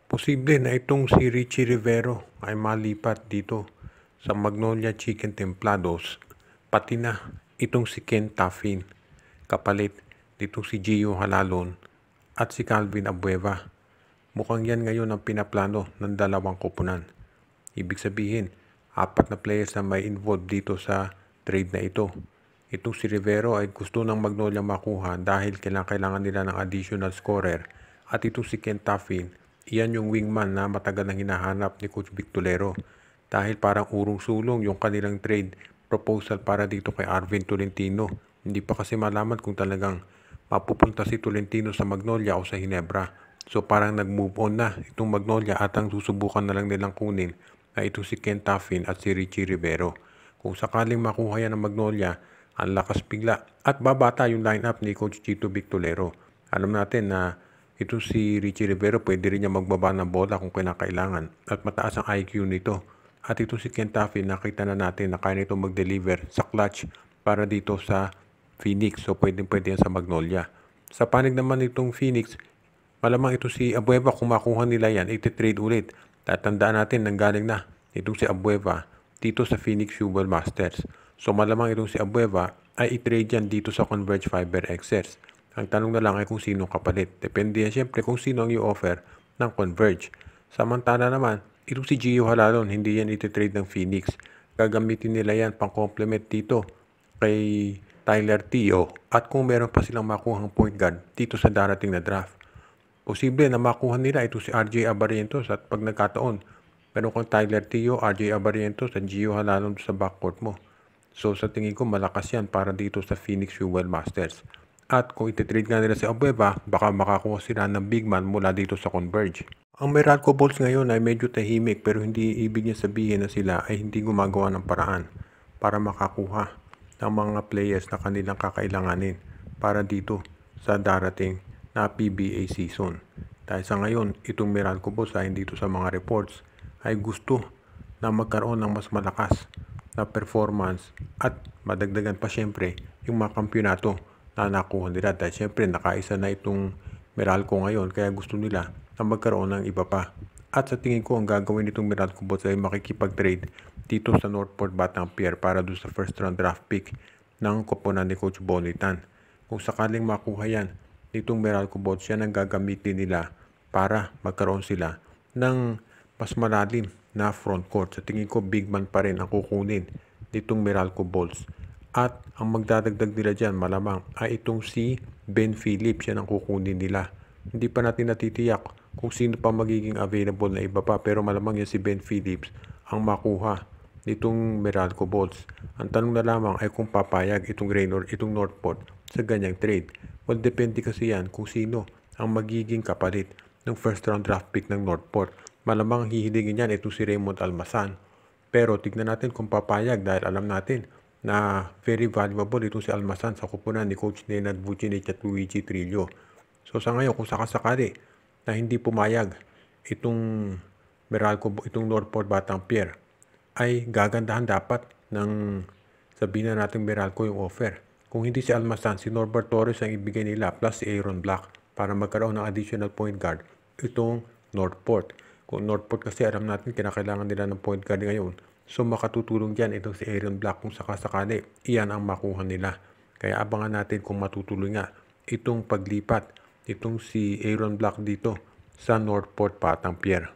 Posible na itong si Richie Rivero ay malipat dito sa Magnolia Chicken Templados, pati na itong si Ken Taffin, kapalit ditong si Gio Halalon at si Calvin Abueva. Mukhang yan ngayon ang pinaplano ng dalawang koponan. Ibig sabihin, 4 na players na may involved dito sa trade na ito. Itong si Rivero ay gusto ng Magnolia makuha dahil kailangan nila ng additional scorer. At itong si Ken Taffin, iyan yung wingman na matagal nang hinahanap ni Coach Victolero. Dahil parang urong-sulong yung kanilang trade proposal para dito kay Arvin Tolentino. Hindi pa kasi malaman kung talagang mapupunta si Tolentino sa Magnolia o sa Hinebra. So parang nag-move on na itong Magnolia at ang susubukan na lang nilang kunin ay itong si Ken Taffin at si Richie Rivero. Kung sakaling makuha yan ng Magnolia, ang lakas bigla at babata yung lineup ni Coach Chito Victolero. Alam natin na itong si Richie Rivero pwede rin niya magbaba ng bola kung kinakailangan at mataas ang IQ nito. At itong si Ken Taffin, nakita na natin na kaya nito mag-deliver sa clutch para dito sa Phoenix. So pwede yan sa Magnolia. Sa panig naman itong Phoenix, malamang ito si Abueva, kung makuha nila yan, iti-trade ulit. Tatandaan natin, nanggaling na itong si Abueva dito sa Phoenix Fuel Masters. So malamang itong si Abueva ay i-trade yan dito sa Converge Fiber XS. Ang tanong na lang ay kung sino kapalit. Depende yan siyempre kung sino ang i-offer ng Converge. Samantala naman, itong si Gio Halalon, hindi yan iti-trade ng Phoenix. Gagamitin nila yan pang complement dito kay Tyler Teo. At kung meron pa silang makuhang point guard dito sa darating na draft, posible na makuha nila ito si RJ Abarientos at pag nagkataon, meron kang Tyler Teo, RJ Abarientos at Gio Halalon sa backcourt mo. So sa tingin ko malakas yan para dito sa Phoenix Fuel Masters. At kung ititrade nga nila si Abueva, baka makakuha sila ng big man mula dito sa Converge. Ang Meralco Bulls ngayon ay medyo tahimik pero hindi ibig niya sabihin na sila ay hindi gumagawa ng paraan para makakuha ng mga players na kanilang kakailanganin para dito sa darating na PBA season. Dahil sa ngayon, itong Meralco Bulls ay dito sa mga reports ay gusto na magkaroon ng mas malakas na performance at madagdagan pa syempre yung mga kampyonato na nakuha nila. Dahil syempre nakaisa na itong Meralco ngayon kaya gusto nila na magkaroon ng iba pa. At sa tingin ko ang gagawin nitong Meralco Bulls ay makikipag-trade dito sa Northport Batang Pier para doon sa first round draft pick ng koponan ni Coach Bonitan. Kung sakaling makuha yan, itong Meralco Bulls yan ang gagamitin nila para magkaroon sila ng mas malalim na front court. Sa tingin ko big man pa rin ang kukunin nitong Meralco Bulls. At ang magdadagdag nila dyan malamang ay itong si Ben Phillips. Yan ang kukunin nila. Hindi pa natin natitiyak kung sino pa magiging available na iba pa, pero malamang yan si Ben Phillips ang makuha nitong Meralco Bulls. Ang tanong na lamang ay kung papayag itong Raynor, itong Northport sa ganyang trade. Well, depende kasi yan kung sino ang magiging kapalit ng first round draft pick ng Northport. Malamang hihilingin yan itong si Raymond Almasan. Pero tignan natin kung papayag dahil alam natin na very valuable itong si Almasan sa kupunan ni Coach Nenad Vucinic at Luigi Trillo. So sa ngayon, kung sakasakali na hindi pumayag itong Meralco, itong Northport Batang Pier, ay gagandahan dapat ng sabihin na natin Meralco yung offer. Kung hindi si Almasan, si Norbert Torres ang ibigay nila plus si Aaron Black para magkaroon ng additional point guard itong Northport. Kung Northport kasi alam natin kinakailangan nila ng point guard ngayon. So makatutulong dyan itong si Aaron Black kung sakasakali. Iyan ang makuha nila. Kaya abangan natin kung matutuloy nga itong paglipat itong si Aaron Black dito sa Northport Batang Pier.